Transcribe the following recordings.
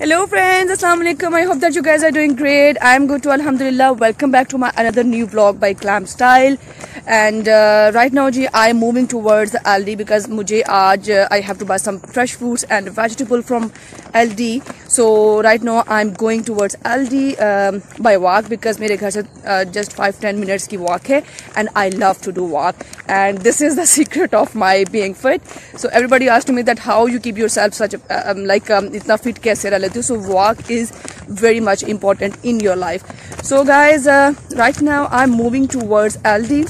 Hello friends, Assalamu alaikum. I hope that you guys are doing great. I am good too, alhamdulillah. Welcome back to my another new vlog by Glam Style. And right now ji I am moving towards Aldi because मुझे आज I have to buy some fresh fruits and vegetable from Aldi. So right now I am going towards Aldi by walk because मेरे घर से just 5-10 minutes की walk है and I love to do walk and this is the secret of my being fit. So everybody asked me that how you keep yourself such इतना fit कैसे रह लेती हो. So walk is very much important in your life. So guys, right now I'm moving towards Aldi.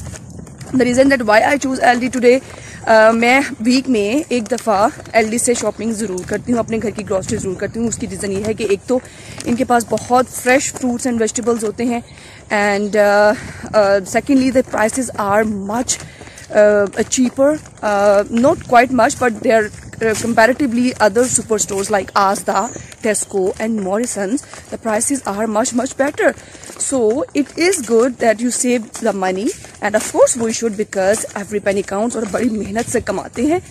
The reason that why I choose Aldi today, मैं week में एक दफ़ा Aldi से शॉपिंग ज़रूर करती हूँ, अपने घर की ग्रॉसरी ज़रूर करती हूँ. उसकी रीज़न ये है कि एक तो इनके पास बहुत फ्रेश फ्रूट्स एंड वेजिटेबल्स होते हैं and secondly the prices are much cheaper, not quite much, but they're comparatively other superstores like Asda, Tesco and Morrisons, the prices are much better. So it is good that you save the money and of course we should because every penny counts और बड़ी मेहनत से कमाते हैं.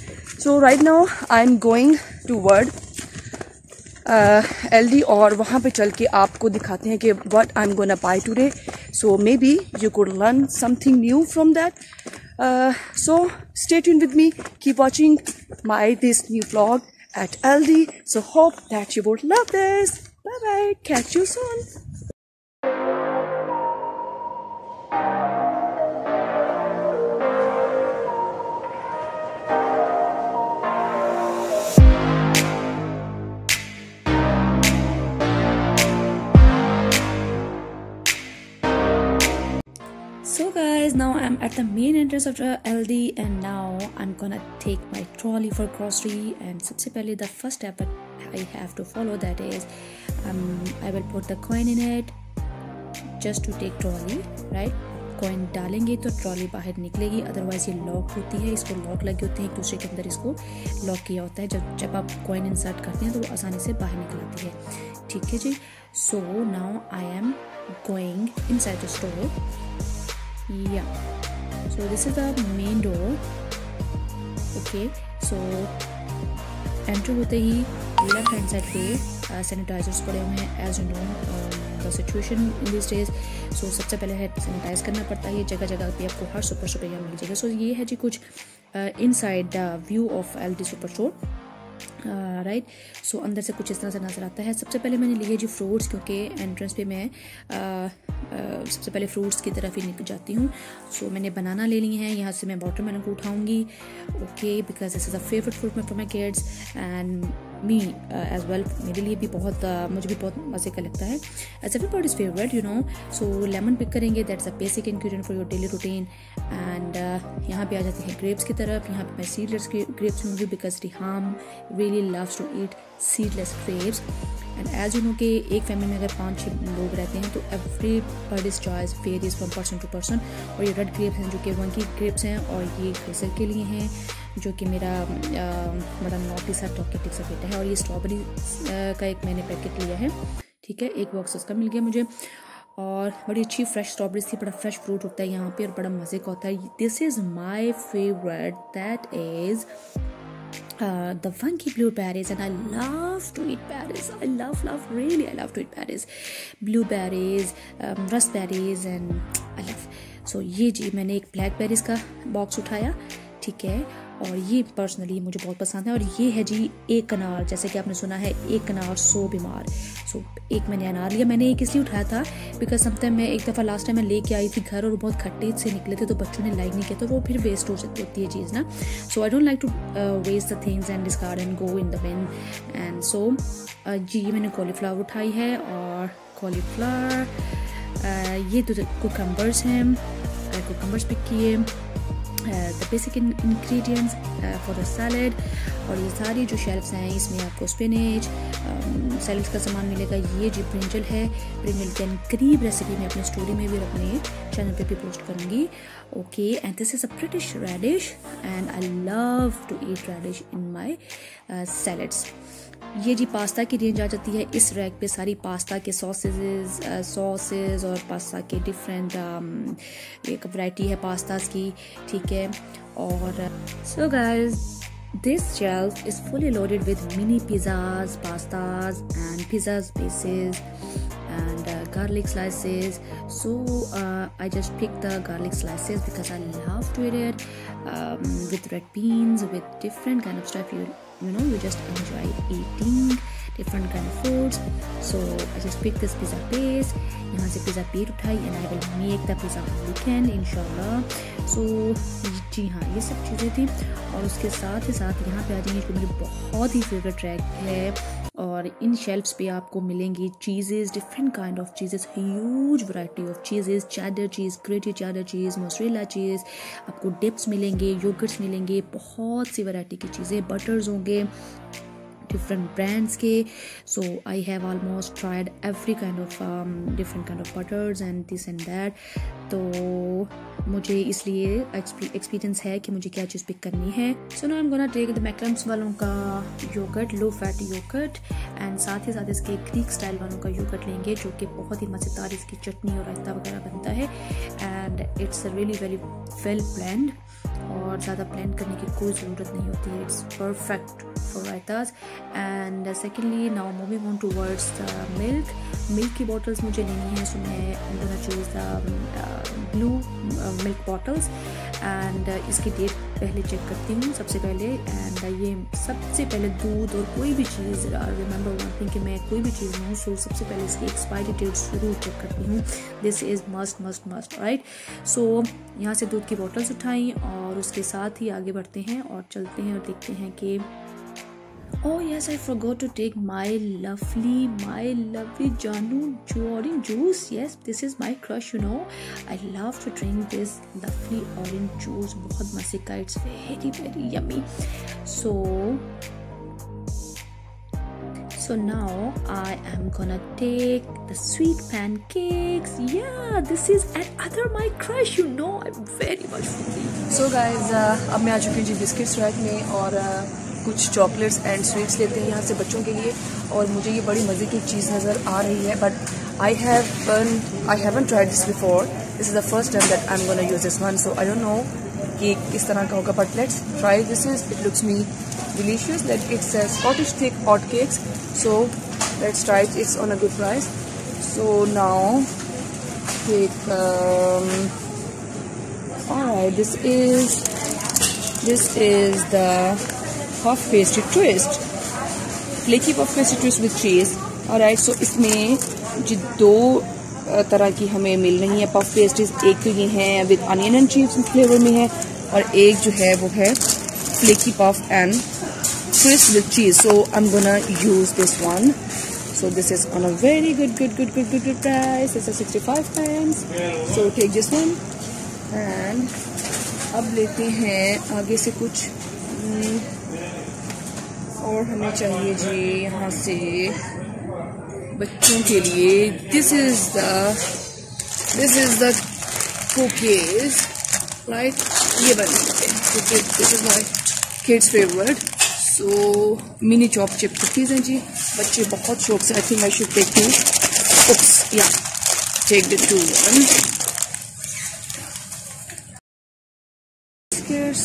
So right now I'm going toward Aldi और वहाँ पे चल के आपको दिखाते हैं कि what I'm gonna buy today. So maybe you could learn something new from that. So stay tuned with me. Keep watching this new vlog at Aldi. So hope that you would love this. Bye bye. Catch you soon. So guys, now I'm at the main entrance of Aldi and now I'm gonna take my trolley for grocery. And सबसे पहले the first step I have to follow that is I will put the coin in it just to take trolley, right? Coin डालेंगे तो trolley बाहर निकलेगी, otherwise ये lock होती है, इसको लॉक लगे होते हैं एक दूसरे के अंदर, इसको लॉक किया होता है. जब आप कॉइन इंसर्ट करते हैं तो वो आसानी से बाहर निकल आती है. ठीक है जी. So now I am going inside the store. Yeah, so this is the main door. Okay, so enter होते ही लेफ्ट हैंड साइड पे सैनिटाइजर्स पड़े हुए हैं. As you know the situation in this days, so सबसे पहले है sanitise करना पड़ता है. ये जगह जगह पे आपको हर सुपर स्टोर यहाँ मिल जाएगा. सो ये है जी कुछ inside the view of Aldi super store, right. So अंदर से कुछ इस तरह से नज़र आता है. सबसे पहले मैंने लिए जी फ्रूट्स, क्योंकि एंट्रेंस पे मैं सबसे पहले फ्रूट्स की तरफ ही निकल जाती हूँ. सो मैंने बनाना ले ली हैं. यहाँ से मैं वाटरमेलन को उठाऊंगी. Okay, because this is a favourite fruit for my kids and me as well. मेरे लिए भी बहुत मुझे भी बहुत मज़े का लगता है. As everybody's favourite, you know. So lemon pick करेंगे, that's a basic ingredient for your daily routine. And यहाँ पे आ जाते हैं ग्रेप्स की तरफ. यहाँ पे मैं सीडलेस ग्रेप्स लूँगी because Riham really loves to eat seedless grapes. And as you know कि एक फैमिली में अगर 5-6 लोग रहते हैं तो everybody's choice varies from person to person. और ये रेड ग्रेप्स हैं जो कि वंकी ग्रेप्स हैं और ये फेसर के लिए हैं जो कि मेरा बड़ा नॉटी सा टॉकेटिक सा बेटा है. और ये स्ट्रॉबेरी का एक मैंने पैकेट लिया है. ठीक है, एक बॉक्स उसका मिल गया मुझे और बड़ी अच्छी फ्रेश स्ट्रॉबेरीज थी. बड़ा फ्रेश फ्रूट होता है यहाँ पे और बड़ा मज़े का होता है. This is my favourite, that is the funky blueberries, and I love to eat berries. I love to eat berries, blueberries, raspberries, and I love. So ये जी मैंने एक blackberries का बॉक्स उठाया. ठीक है, और ये पर्सनली मुझे बहुत पसंद है. और ये है जी एक अनार, जैसे कि आपने सुना है एक अनार 100 बीमार. सो एक मैंने अनार लिया. मैंने एक इसलिए उठाया था बिकॉज समटाइम मैं एक दफ़ा लास्ट टाइम मैं लेके आई थी घर और बहुत खट्टे से निकले थे तो बच्चों ने लाइक नहीं किया, तो वो फिर वेस्ट हो सकती होती है चीज़ ना. So I don't like to waste the things and discard and go in the bin. And so जी मैंने कॉलीफ्लावर उठाई है. और कॉलीफ्लावर ये तो कुकम्बर्स हैं, कुकम्बर्स पिक किए. the basic ingredients for the salad. और ये सारी जो शेल्फ्स हैं इसमें आपको स्पिनच सैलड का सामान मिलेगा. ये जी ब्रिंजल है. ब्रिंजल की करीब रेसिपी मैं अपने स्टोरी में भी अपने चैनल पे भी पोस्ट करूँगी. Okay, and this is a British radish and I love to eat radish in my salads. ये जी पास्ता की रेंज आ जाती है. इस रैक पे सारी पास्ता के सॉसेज और पास्ता के डिफरेंट एक वैरायटी है पास्तास की. ठीक है, और so guys This shelf is fully loaded with mini pizzas, pastas, and pizza bases and garlic slices. So I just picked the garlic slices because I love to eat it with red beans, with different kind of stuff. You know, you just enjoy eating different kind of foods. So I just picked this pizza base. यहाँ से pizza बेट उठाई and I will make the pizza on weekend इंशाल्लाह. So जी हाँ, ये सब चीज़ें थी. और उसके साथ ही साथ यहाँ पे आ जाएंगे जो मेरी बहुत ही फेवरेट ट्रैक है. और इन शेल्फ्स पे आपको मिलेंगी cheeses, different kind of cheeses, huge variety of cheeses, cheddar cheese, grated cheddar cheese, mozzarella cheese, आपको डिप्स मिलेंगे, योगर्ट्स मिलेंगे, बहुत सी वैरायटी की चीज़ें, बटर्स होंगे different brands के. So I have almost tried every kind of different kind of butters and this and that. तो मुझे इसलिए एक्सपीरियंस है कि मुझे क्या चीज़ पिक करनी है. So now I'm gonna take the मैकरम्स वालों का yogurt, low fat yogurt, and साथ ही साथ इसके ग्रीक स्टाइल वालों का योगर्ट लेंगे जो कि बहुत ही मज़ेदार इसकी चटनी और रायता वगैरह बनता है. And it's really very well blend और ज़्यादा ब्लेंड करने की कोई ज़रूरत नहीं होती है. It's perfect for raitas. And secondly, now moving on towards the milk की bottles मुझे लेनी है. So मैं I'm gonna choose the blue milk bottles and इसकी डेट पहले चेक करती हूँ सबसे पहले. एंड ये सबसे पहले दूध और कोई भी चीज़, रिमेंबर वन थिंग कि मैं कोई भी चीज़ लूँ सो सबसे पहले इसकी एक्सपायरी डेट ज़रूर चेक करती हूँ. This is must right. So यहाँ से दूध की बोतल्स उठाई और उसके साथ ही आगे बढ़ते हैं और चलते हैं और देखते हैं कि oh yes, I forgot to take my lovely Janu orange juice. Yes, this is my crush, you know. I love to drink this lovely orange juice. बहुत मज़े का. It's very yummy. So now I am gonna take the sweet pancakes. Yeah, this is another my crush, you know. I'm very much foodie. So guys, अब मैं आ चुकी हूँ जी biscuits rack में और कुछ चॉकलेट्स एंड स्वीट्स लेते हैं यहाँ से बच्चों के लिए. और मुझे ये बड़ी मज़े की चीज़ नज़र आ रही है, but I haven't tried this before. This is the first time that I'm gonna use this one, so I don't know कि किस तरह का होगा, but let's try. It looks me delicious. That it says Scottish thick hot cakes, so let's try it. It's on a good price. So now take alright, this is the puff pastry twist, flaky puff pastry twist with cheese. Alright, so इसमें जी दो तरह की हमें मिल रही है puff pastries. एक तो ये है विद अनियन एंड चीज फ्लेवर में है और एक जो है वो है flaky puff and twist with cheese. So I'm gonna use this one. So this is on a very good price. It's a 65 pence. So take this one. And अब लेते हैं आगे से कुछ और हमें चाहिए जी यहाँ से बच्चों के लिए. This is the cookies, right? ये बना लेते हैं cookies. This is my kids favorite. So mini chop chip cookies हैं जी. बच्चे बहुत शौक से. I think I should take two. Oops, yeah. Take the 2 one. Biscuits.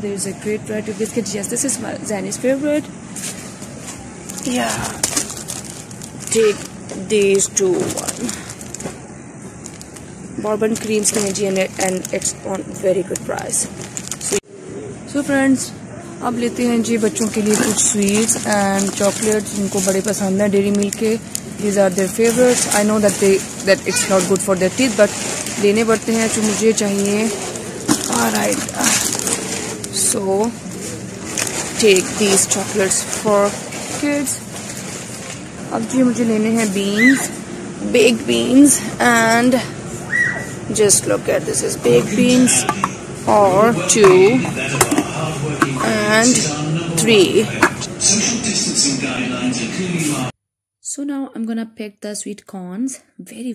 There's a great variety of biscuits. Yes, this is my Zani's favorite. Yeah. Take these 2 one. Bourbon creams के हैं जी and it's on very good price. So friends, अब लेते हैं जी बच्चों के लिए कुछ sweets and chocolates जिनको बड़े पसंद है. डेयरी मिल्क के these are their favorites. I know that it's not good for their teeth, but लेने पड़ते हैं जो मुझे चाहिए. Alright, so take these chocolates for kids. अब जी मुझे लेने हैं beans, baked beans, and just look at this is baked beans or 2 and 3. So now I'm gonna pick the sweet corns. Very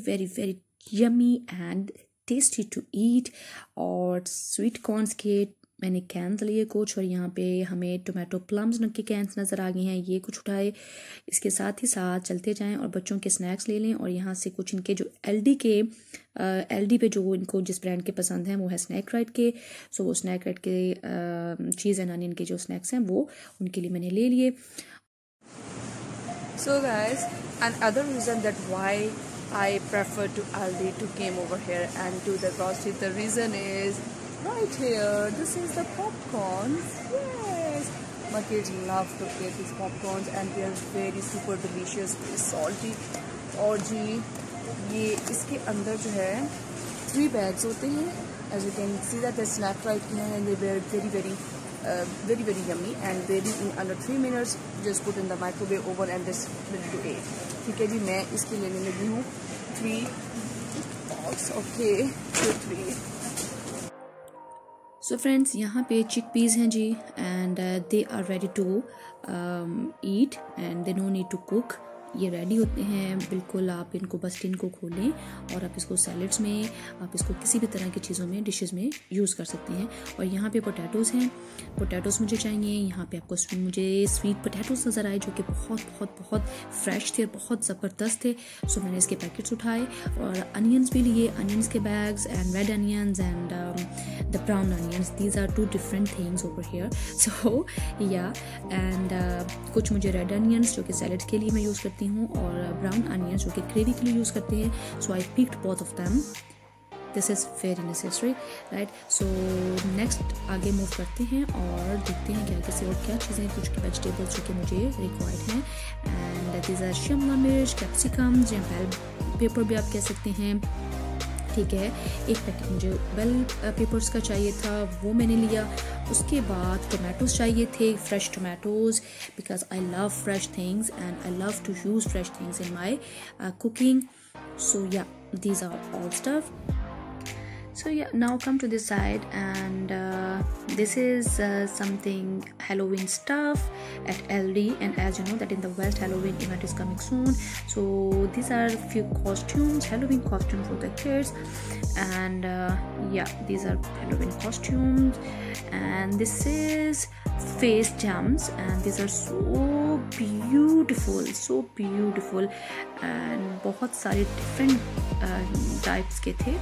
yummy and tasty to eat. और sweet corns के मैंने cans लिए कुछ, और यहाँ पे हमें टोमेटो प्लम्स के कैंस नज़र आ गए हैं, ये कुछ उठाए। इसके साथ ही साथ चलते जाएं और बच्चों के स्नैक्स ले लें। और यहाँ से कुछ इनके जो एलडी पे जो इनको जिस ब्रांड के पसंद हैं वो है स्नैक राइट के। सो वो स्नैक राइट के चीज़ एंड अनियन के जो स्नैक्स हैं वो उनके लिए मैंने ले लिए। So guys, another reason that why I prefer to Aldi to came over here and do the grocery, the reason is right here. This is the popcorns. Yes, my kids love to eat these popcorns and they are very super delicious, very salty. और जी ये इसके अंदर जो है 3 bags होते हैं, as you can see that the snack right here, and they were very yummy and ready in under 3 minutes. Just put in the microwave oven and just ready to eat. ठीक है जी, मैं इसके लेने लगी हूँ 3 bags. Okay, 3. So friends, यहाँ पे chickpeas हैं जी, and they are ready to eat and they no need to cook. ये रेडी होते हैं बिल्कुल। आप इनको बस टिन को खोलें और आप इसको सैलड्स में, आप इसको किसी भी तरह की चीज़ों में, डिशेस में यूज़ कर सकते हैं। और यहाँ पे पोटैटोज़ हैं, पोटैटोज़ मुझे चाहिए। यहाँ पे आपको मुझे स्वीट पोटैटोज़ नज़र आए जो कि बहुत फ्रेश थे, बहुत ज़बरदस्त थे। सो मैंने इसके पैकेट्स उठाए और अनियंस भी लिए, अनियंस के bags and red onions and the brown onions. These are 2 different things over here. So yeah, and कुछ मुझे रेड अनियंस जो कि सैलड के लिए मैं यूज़ करती हूँ, और ब्राउन अनियंस जो कि ग्रेवी के लिए यूज़ करते हैं। So I picked both of them. This is very necessary, right. So next आगे मूव करते हैं और देखते हैं क्या कैसे और क्या चीज़ें, कुछ वेजिटेबल्स जो कि मुझे रिक्वायर्ड हैं। एंड दिस आर शिमला मिर्च, कैप्सिकम्स या बेल पेपर भी आप कह सकते हैं। ठीक है, एक पैकेट मुझे बेल पेपर्स का चाहिए था, वो मैंने लिया। उसके बाद टोमेटोज़ चाहिए थे, fresh tomatoes, because I love fresh things and I love to use fresh things in my cooking. So yeah, these are all stuff. So yeah, now come to this side, and this is something Halloween stuff at LD, and as you know that in the West, Halloween event is coming soon. So these are few costumes, Halloween costumes for the kids, and yeah, these are Halloween costumes. And this is face jams, and these are so beautiful and बहुत सारे different types के थे,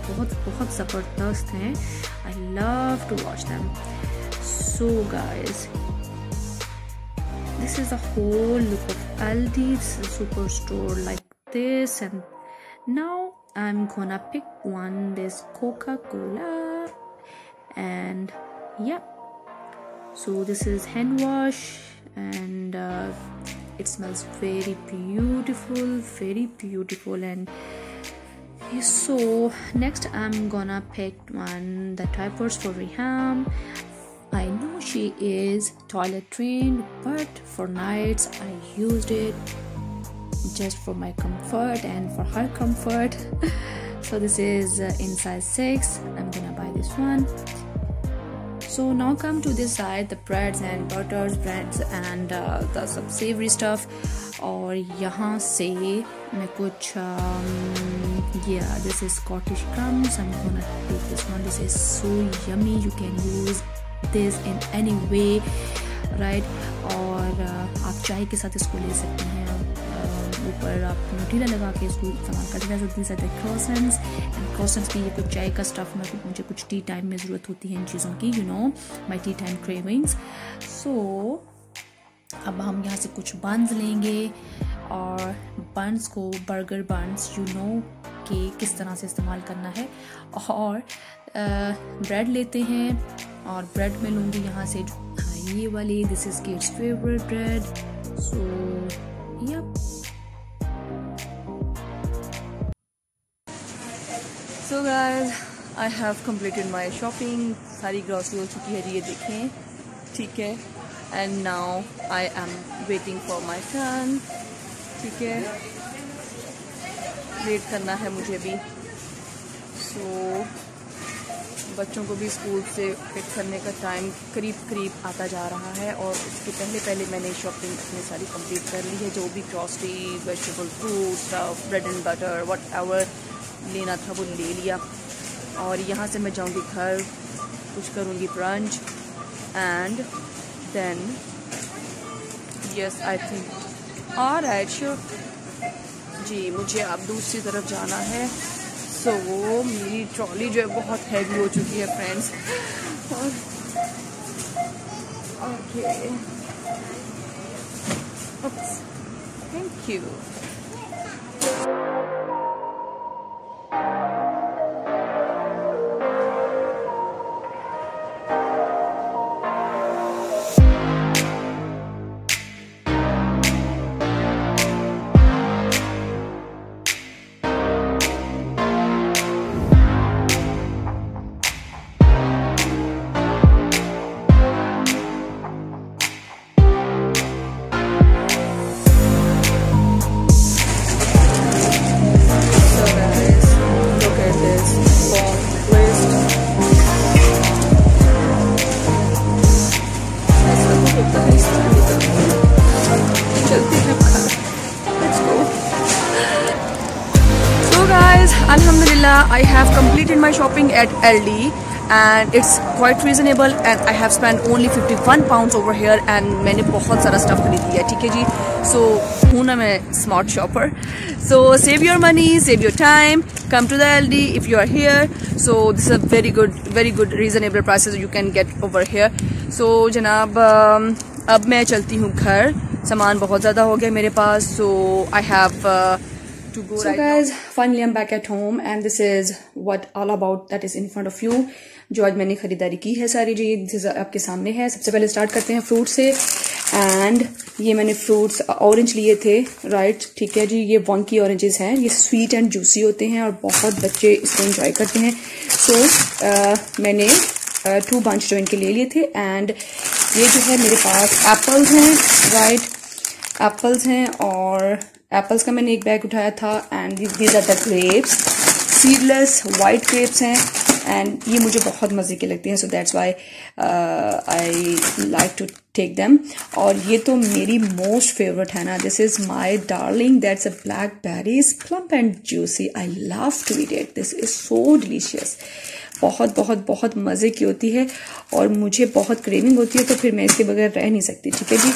बहुत ज़बरदस्त हैं. I love to watch them. So guys, this is the whole look of Aldi's superstore like this, and now I'm gonna pick one, this Coca-Cola, and yeah, so this is hand wash, and it smells very beautiful, and so next I'm gonna pick one, the diapers for Riham. I know she is toilet trained, but for nights I used it just for my comfort and for her comfort. So this is in size 6. I'm gonna buy this one. So now come to this side, the breads and butters, breads and the some savory stuff. और यहाँ से मैं कुछ yeah, this is Scottish crumbs. I'm gonna take this one. This is so yummy. You can use this in any way, right? और आप चाय के साथ इसको ले सकते हैं, ऊपर आप न्यूटेला लगा के इसको इस्तेमाल कर सकते हैं. These are the croissants, and croissants में ये कुछ चाय का स्टफ में मुझे कुछ टी टाइम में ज़रूरत होती है इन चीज़ों की, you know, my tea time cravings. So अब हम यहाँ से कुछ बंस लेंगे, और बंस को बर्गर बंस यू नो कि किस तरह से इस्तेमाल करना है. और ब्रेड लेते हैं, और ब्रेड में लूँगी यहाँ से ये वाली, this is kids favourite bread. So yep. So guys, I have completed my shopping. सारी ग्रॉसरी हो चुकी है जी, ये देखें, ठीक है. And now I am waiting for my turn. ठीक है, वेट करना है मुझे भी. So बच्चों को भी स्कूल से पिक करने का टाइम करीब आता जा रहा है, और उसके पहले मैंने शॉपिंग अपनी सारी कंप्लीट कर ली है. जो भी grocery, vegetable, fruit, stuff, bread and butter, whatever लेना था वो ले लिया. और यहाँ से मैं जाऊँगी घर, कुछ करूँगी brunch and then yes I think alright sure जी, मुझे अब दूसरी तरफ जाना है। सो मेरी ट्रॉली जो है बहुत हैवी हो चुकी है friends. Okay thank you. Alhamdulillah, I have completed my shopping at Aldi and it's quite reasonable and I have spent only 51 pounds over here and मैंने बहुत सारा stuff खरीद लिया, ठीक है जी। So हूँ ना मैं smart shopper, so save your money, save your time, come to the Aldi if you are here. So this is a very good reasonable prices you can get over here. So जनाब अब मैं चलती हूँ घर, सामान बहुत ज़्यादा हो गया मेरे पास, so I have to go. So guys, finally I'm back at home and this is what all about that is in front of you. जो आज मैंने खरीदारी की है सारी जी, this is आपके सामने है। सबसे पहले स्टार्ट करते हैं फ्रूट से एंड ये मैंने फ्रूट्स ऑरेंज लिए थे, राइट, ठीक है जी। ये वंकी ऑरेंजेस हैं, ये स्वीट एंड जूसी होते हैं और बहुत बच्चे इसको एंजॉय करते हैं। सो मैंने 2 बंच जो इनके ले लिए थे एंड ये जो है मेरे पास एप्पल्स हैं, राइट, एप्पल्स हैं और एप्पल्स का मैंने एक बैग उठाया था and these are the grapes, seedless white grapes हैं एंड ये मुझे बहुत मज़े के लगते हैं, so that's why I like to take them. और ये तो मेरी मोस्ट फेवरेट है ना, this is my darling, that's a blackberries, plump and juicy, I love to eat it, this is so delicious. बहुत बहुत बहुत मज़े की होती है और मुझे बहुत क्रेविंग होती है, तो फिर मैं इसके बगैर रह नहीं सकती, ठीक है जी।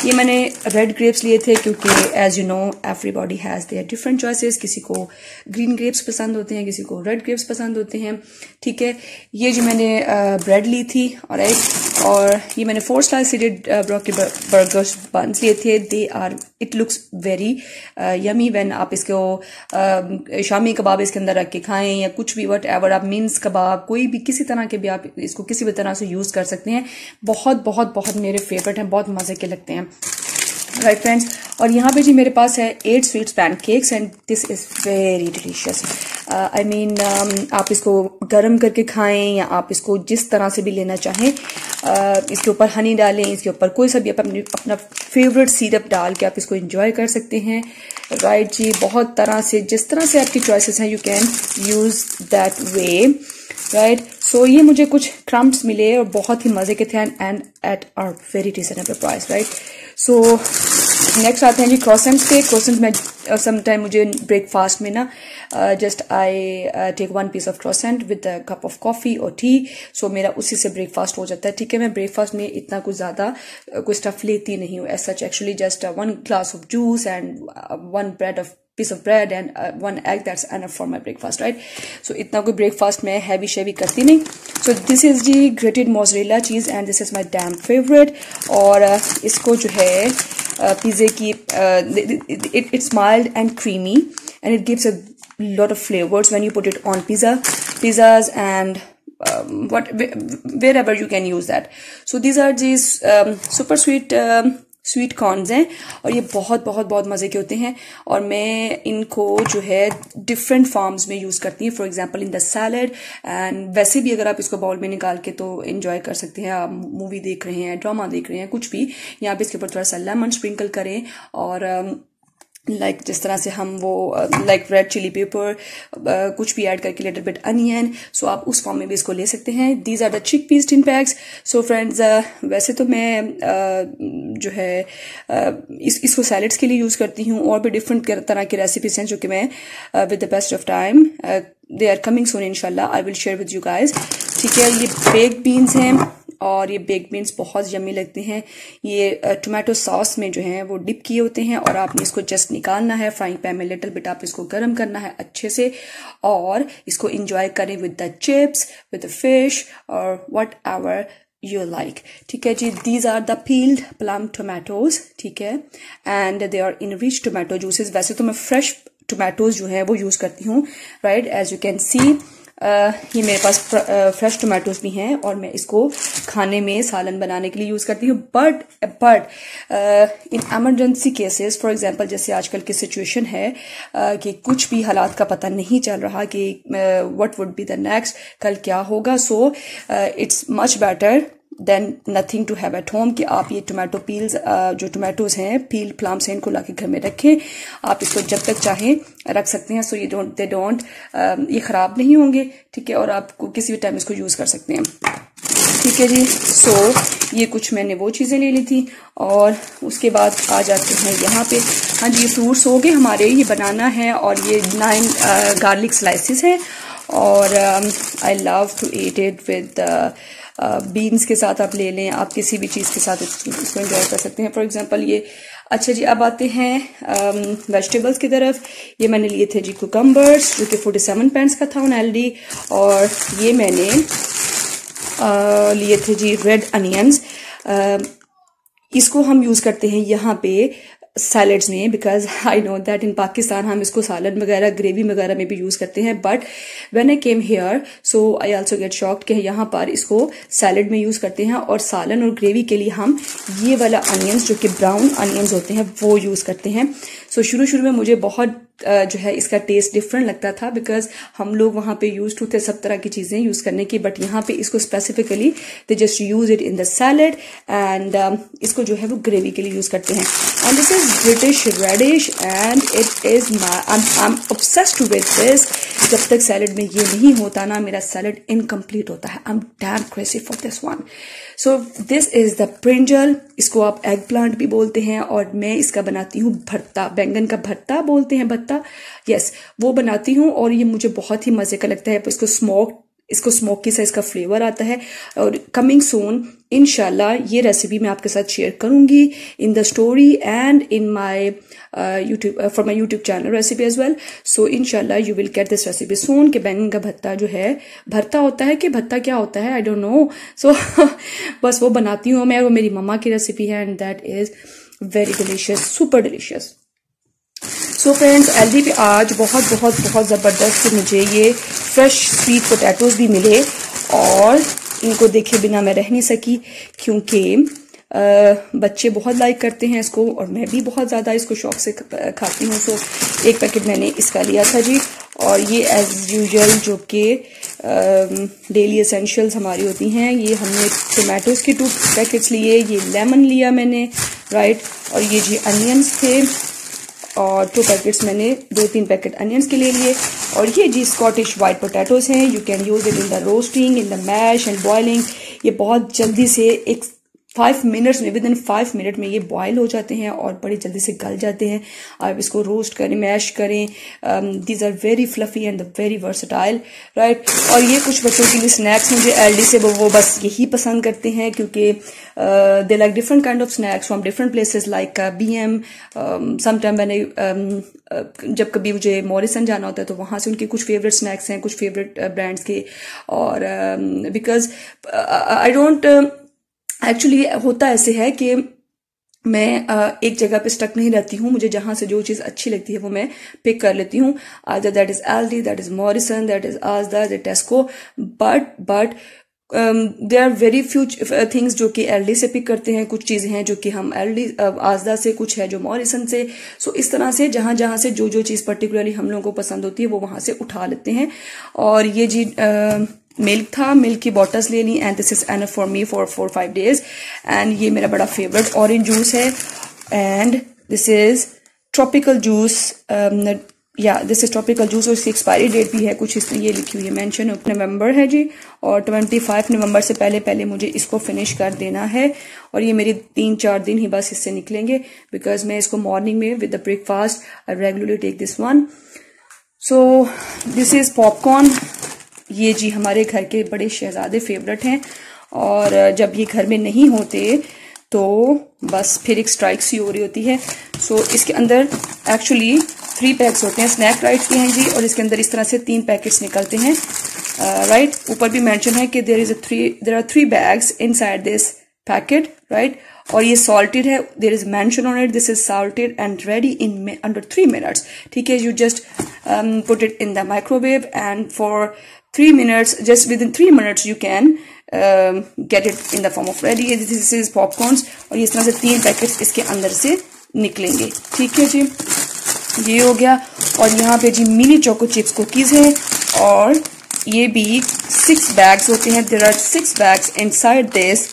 ये मैंने रेड ग्रेप्स लिए थे क्योंकि as you know everybody has their different choices, किसी को ग्रीन ग्रेप्स पसंद होते हैं, किसी को रेड ग्रेप्स पसंद होते हैं, ठीक है। ये जो मैंने ब्रेड ली थी राइट, और ये मैंने 4 स्टार सीडेड ब्रोकी बर्गर्स बन्स लिए थे, they are it looks very yummy when आप इसको शामी कबाब इसके अंदर रख के खाएं या कुछ भी वट एवर, आप मीन्स कबाब कोई भी किसी तरह के भी आप इसको किसी भी तरह से यूज कर सकते हैं। बहुत बहुत बहुत मेरे फेवरेट हैं, बहुत मजे के लगते हैं, राइट फ्रेंड्स। और यहाँ पे जी मेरे पास है 8 sweets pancakes and this is very delicious. I mean आप इसको गर्म करके खाएं या आप इसको जिस तरह से भी लेना चाहें, इसके ऊपर हनी डालें, इसके ऊपर कोई सा भी अपना फेवरेट सिरप डाल के आप इसको एंजॉय कर सकते हैं, राइट जी। बहुत तरह से जिस तरह से आपकी चॉइसेस हैं you can use that way, right. So ये मुझे कुछ क्रम्स मिले और बहुत ही मजे के थे and at are very reasonable price, right. So next आते हैं जी क्रोसेंट्स पे। क्रोसेंट में समटाइम मुझे ब्रेकफास्ट में ना just I take 1 piece of croissant with a cup of coffee और टी, सो मेरा उसी से ब्रेकफास्ट हो जाता है, ठीक है। मैं ब्रेकफास्ट में इतना कुछ ज्यादा कोई स्टफ लेती नहीं हूँ as such, actually just 1 glass of juice and 1 bread of piece of bread and 1 egg, that's enough for my breakfast, right? So इतना कोई breakfast में heavy शेवी करती नहीं। So this is the grated mozzarella cheese and this is my damn favorite। और इसको जो है पिज़्ज़े की it's mild and creamy and it gives a lot of flavors when you put it on pizzas and wherever you can use that। So these are these super sweet corns हैं और ये बहुत बहुत बहुत मज़े के होते हैं और मैं इनको जो है डिफरेंट फॉर्म्स में यूज़ करती हूँ, for example in the salad and वैसे भी अगर आप इसको बाउल में निकाल के तो एंजॉय कर सकते हैं। आप मूवी देख रहे हैं, ड्रामा देख रहे हैं, कुछ भी, यहाँ पे इसके ऊपर थोड़ा सा लेमन स्प्रिंकल करें और लाइक जिस तरह से हम वो लाइक रेड चिली पेपर कुछ भी ऐड करके लिटिल बिट अनियन, सो आप उस फॉर्म में भी इसको ले सकते हैं। These are the chickpeas tin packs. So friends वैसे तो मैं जो है इसको सैलड्स के लिए यूज़ करती हूँ और भी डिफरेंट तरह की रेसिपीज हैं जो कि मैं with the best of time they are coming soon इंशाल्लाह, I will share with you guys. ठीक है, ये बेक्ड बीन्स हैं और ये बेक्ड बीन्स बहुत यम्मी लगते हैं। ये टोमेटो सॉस में जो है वो डिप किए होते हैं और आपने इसको जस्ट निकालना है फ्राइंग पैन में, लिटिल बिट आप इसको गर्म करना है अच्छे से और इसको इंजॉय करें with the chips, with the fish और वट एवर you like। ठीक है जी, these are the peeled plum tomatoes। ठीक है, and they are in rich tomato juices। वैसे तो मैं fresh tomatoes जो है वो यूज करती हूँ, right, as you can see। ये मेरे पास फ्रेश टोमेटोज भी हैं और मैं इसको खाने में सालन बनाने के लिए यूज करती हूँ। But in emergency cases, for example जैसे आजकल की सिचुएशन है कि कुछ भी हालात का पता नहीं चल रहा कि what would be the next, कल क्या होगा। So it's much better than nothing to have at home कि आप ये टोमेटो पील्स, जो टोमेटोज हैं, पील प्लम्स हैं, इनको लाके घर में रखें। आप इसको जब तक चाहें रख सकते हैं। सो ये खराब नहीं होंगे। ठीक है, और आपको किसी भी टाइम इसको यूज कर सकते हैं। ठीक है जी, सो ये कुछ मैंने वो चीजें ले ली थी और उसके बाद आ जाते हैं यहाँ पे। हाँ जी, ये फ्रूट्स हो गए हमारे, ये बनाना है और ये 9 गार्लिक स्लाइसिस हैं और I love to eat it with beans के साथ आप ले लें, आप किसी भी चीज़ के साथ इसको एंजॉय कर सकते हैं। फॉर एग्जांपल ये, अच्छा जी, अब आते हैं वेजिटेबल्स की तरफ। ये मैंने लिए थे जी कुकम्बर्स जो कि 47 पेंस का था ऑन एलडी, और ये मैंने लिए थे जी रेड अनियंस। इसको हम यूज़ करते हैं यहाँ पे सैलड्स में, because I know that in Pakistan हम इसको सालन वगैरह, ग्रेवी वगैरह में भी यूज करते हैं। But when I came here so I also get shocked कि यहाँ पर इसको सैलड में यूज करते हैं और सालन और ग्रेवी के लिए हम ये वाला अनियंस जो कि ब्राउन अनियंस होते हैं वो यूज करते हैं। सो शुरू में मुझे बहुत जो है इसका टेस्ट डिफरेंट लगता था, बिकॉज हम लोग वहां पे यूज टू थे सब तरह की चीजें यूज करने की, बट यहाँ पे इसको specifically they just use it in the salad and इसको जो है वो ग्रेवी के लिए यूज करते हैं। And this is British radish and it is I am obsessed with this. जब तक सैलड में ये नहीं होता ना, मेरा सैलड इनकम्प्लीट होता है। I am damn crazy for this one. So this is the brinjal, इसको आप एग प्लांट भी बोलते हैं, और मैं इसका बनाती हूँ भरता, बैंगन का भरता बोलते हैं, भत्ता, यस, वो बनाती हूँ और ये मुझे बहुत ही मजे का लगता है। इसको स्मोकी सा इसका फ्लेवर आता है। और कमिंग सून इंशाल्लाह ये रेसिपी मैं आपके साथ शेयर करूंगी in the story and in my YouTube, for my YouTube channel recipe as well. So इंशाल्लाह you will get this recipe soon. कि बैंगन का भत्ता जो है, भरता होता है कि भत्ता क्या होता है, आई डोंट नो। सो बस वो बनाती हूँ मैं, वो मेरी मम्मा की रेसिपी है and that is very delicious, super delicious. So friends, Aldi पे आज बहुत ज़बरदस्त मुझे ये फ्रेश स्वीट पोटैटोज भी मिले और इनको देखे बिना मैं रह नहीं सकी, क्योंकि बच्चे बहुत लाइक करते हैं इसको और मैं भी बहुत ज़्यादा इसको शौक से खाती हूँ। सो एक पैकेट मैंने इसका लिया था जी, और ये एज यूजुअल जो कि डेली एसेंशियल्स हमारी होती हैं, ये हमने टोमेटोज की 2 पैकेट्स लिए, ये लेमन लिया मैंने, राइट, और ये जी अनियंस थे और 2 पैकेट्स मैंने 2-3 पैकेट अनियंस के लिए लिए, और ये जी स्कॉटिश वाइट पोटैटोज हैं। You can use it in the roasting, in the mash and boiling. ये बहुत जल्दी से 5 मिनट्स में, विद इन 5 मिनट में ये बॉयल हो जाते हैं और बड़ी जल्दी से गल जाते हैं। आप इसको रोस्ट करें, मैश करें, these are very fluffy and very versatile, right. और ये कुछ बच्चों के लिए स्नैक्स, मुझे एलडी से वो बस यही पसंद करते हैं, क्योंकि they like different kind of snacks from different places like BM। Sometime मैंने जब कभी मुझे मॉरिसन जाना होता है तो वहां से उनके कुछ फेवरेट स्नैक्स हैं, कुछ फेवरेट ब्रांड्स के, और बिकॉज आई डोंट एक्चुअली होता ऐसे है कि मैं एक जगह पे स्टक नहीं रहती हूँ, मुझे जहां से जो चीज अच्छी लगती है वो मैं पिक कर लेती हूँ। Either that is Aldi, that is Morrison, that is Asda, that Tesco, but there are very few things जो कि एलडी से पिक करते हैं, कुछ चीजें हैं जो कि हम एलडी आजदा से, कुछ है जो मॉरिसन से। सो इस तरह से जहां से जो चीज पर्टिकुलरली हम लोगों को पसंद होती है वो वहां से उठा लेते हैं। और ये जी मिल्क था, मिल्क की बॉटल्स ले ली, and this is enough for me for 4-5 days। एंड ये मेरा बड़ा फेवरेट ऑरेंज जूस है, and this is tropical juice, this is tropical juice, और इसकी एक्सपायरी डेट भी है कुछ इसमें ये लिखी हुई है, मेंशन नवंबर है जी, और 25 नवंबर से पहले मुझे इसको फिनिश कर देना है। और ये मेरे 3-4 दिन ही बस इससे निकलेंगे, बिकॉज मैं इसको मॉर्निंग में with the breakfast I regularly take this one. So this is popcorn. ये जी हमारे घर के बड़े शहजादे फेवरेट हैं, और जब ये घर में नहीं होते तो बस फिर एक स्ट्राइक सी हो रही होती है। सो इसके अंदर एक्चुअली 3 पैक्स होते हैं, स्नैक राइट्स के हैं जी, और इसके अंदर इस तरह से 3 पैकेट्स निकलते हैं। राइट, ऊपर भी मेंशन है कि there are 3 bags inside this packet, right. और ये सॉल्टेड है, there is mention on it, this is salted and ready in under 3 minutes. ठीक है, you just put it in the microwave and for 3 minutes, just within 3 minutes you can get it in the form of ready. This is popcorns, और इस तरह से 3 packets इसके अंदर से निकलेंगे। ठीक है जी, ये हो गया। और यहाँ पे जी मिनी चोको चिप्स कुकीज है, और ये भी 6 बैग्स होते हैं। There are 6 bags inside this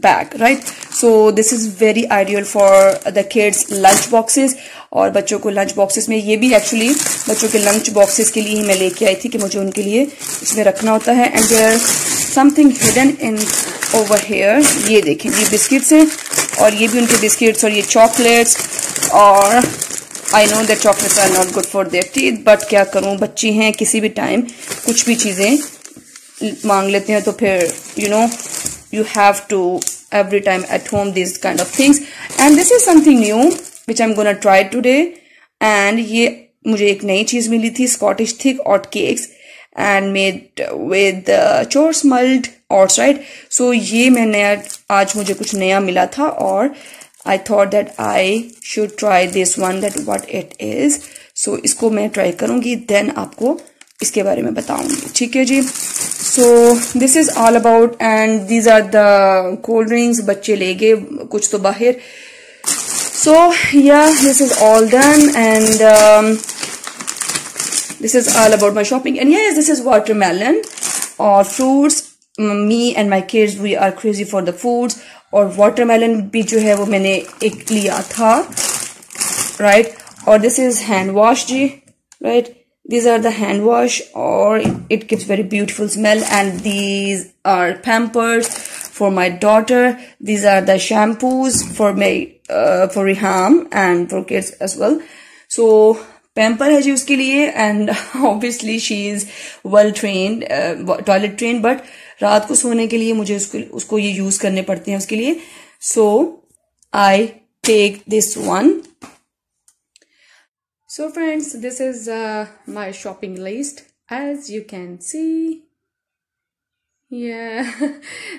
bag, right? So this is very ideal for the kids lunch boxes, और बच्चों को लंच बॉक्सेस में, ये भी एक्चुअली बच्चों के लंच बॉक्सेस के लिए ही मैं लेके आई थी कि मुझे उनके लिए इसमें रखना होता है। And there something hidden in over here, ये देखें ये बिस्किट्स हैं, और ये भी उनके बिस्किट्स, और ये चॉकलेट्स। और I know that chocolates are not good for their teeth, but क्या करूं, बच्चे हैं, किसी भी टाइम कुछ भी चीजें मांग लेते हैं, तो फिर you know you have to every time at home these kind of things. And this is something new which I'm gonna try today. And ये मुझे एक नई चीज मिली थी, Scottish thick oat cakes and made with chores mulled oats, right? So ये मैं नया, आज मुझे कुछ नया मिला था, और I thought that I should try this one, that what it is. So इसको मैं try करूंगी, then आपको इसके बारे में बताऊंगी। ठीक है जी, so this is all about, and these are the cold drinks, बच्चे ले गए कुछ तो बाहर। सो या this is all done, and this is all about my shopping. And yes, this is watermelon और fruits. Me and my kids we are crazy for the foods, और watermelon भी जो है वो मैंने एक लिया था, राइट। और दिस इज हैंड वॉश जी, right. These are the hand wash, or it gives very beautiful smell. And these are Pampers for my daughter. These are the shampoos for my for Riham and for kids as well. So Pamper है जी उसके लिए, and obviously she is well trained, toilet trained, but रात को सोने के लिए मुझे उसको ये यूज करने पड़ते हैं उसके लिए. So I take this one. So friends, this is my shopping list, as you can see. Yeah,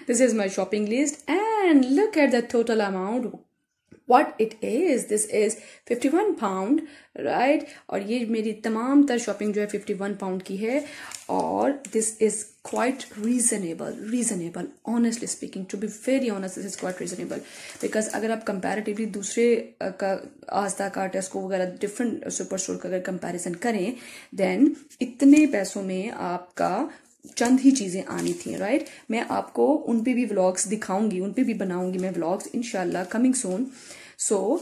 this is my shopping list, and look at the total amount, what it is. This is 51 pound, right? और ये मेरी तमाम तर shopping जो है 51 pound की है, और this is quite reasonable, honestly speaking, to be very honest, this is quite reasonable, because अगर आप comparatively दूसरे का आस्था का टेस्को वगैरह डिफरेंट सुपर स्टोर का अगर कंपैरिजन करें, देन इतने पैसों में आपका चंद ही चीजें आनी थी, राइट? मैं आपको उन पे भी व्लॉग्स दिखाऊंगी, उन पे भी बनाऊंगी मैं व्लॉग्स इंशाल्लाह, coming soon. So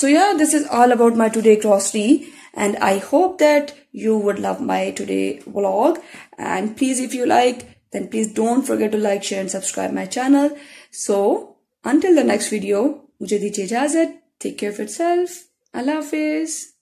yeah, this is all about my today grocery, and I hope that you would love my today vlog. And please, if you like, then please don't forget to like, share and subscribe my channel. So until the next video, मुझे दीजिए इजाजत. Take care of yourself. Allah Hafiz.